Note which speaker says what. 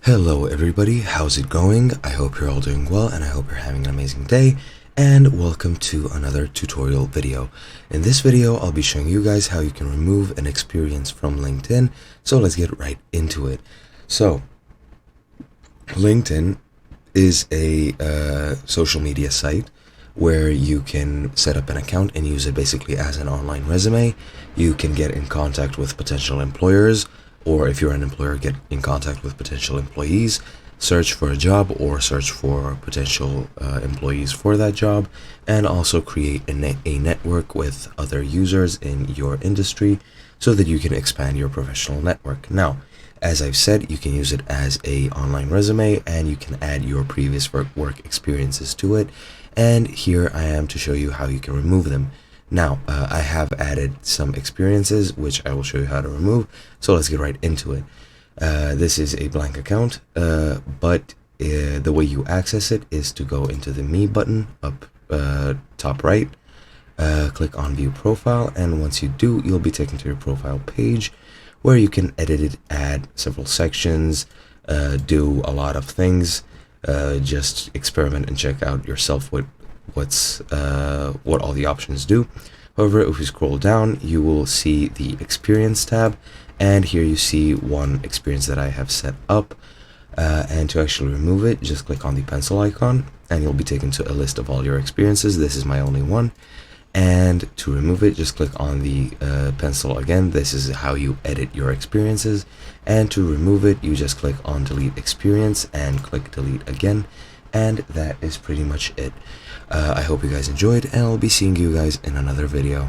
Speaker 1: Hello everybody, how's it going? I hope you're all doing well and I hope you're having an amazing day, and welcome to another tutorial video. In this video, I'll be showing you guys how you can remove an experience from LinkedIn, so let's get right into it. So, LinkedIn is a social media site where you can set up an account and use it basically as an online resume. You can get in contact with potential employers, or if you're an employer, get in contact with potential employees, search for a job or search for potential employees for that job, and also create a network with other users in your industry so that you can expand your professional network. Now, as I've said, you can use it as a online resume and you can add your previous work experiences to it. And here I am to show you how you can remove them. Now, I have added some experiences, which I will show you how to remove. So let's get right into it. This is a blank account, but the way you access it is to go into the Me button up top right, click on View Profile, and once you do, you'll be taken to your profile page where you can edit it, add several sections, do a lot of things. Just experiment and check out yourself what all the options do. However, if you scroll down, you will see the Experience tab, and here you see one experience that I have set up. And to actually remove it, just click on the pencil icon and you'll be taken to a list of all your experiences. This is my only one. And to remove it, just click on the pencil again. This is how you edit your experiences. And to remove it, you just click on Delete Experience and click Delete again. And that is pretty much it. I hope you guys enjoyed, and I'll be seeing you guys in another video.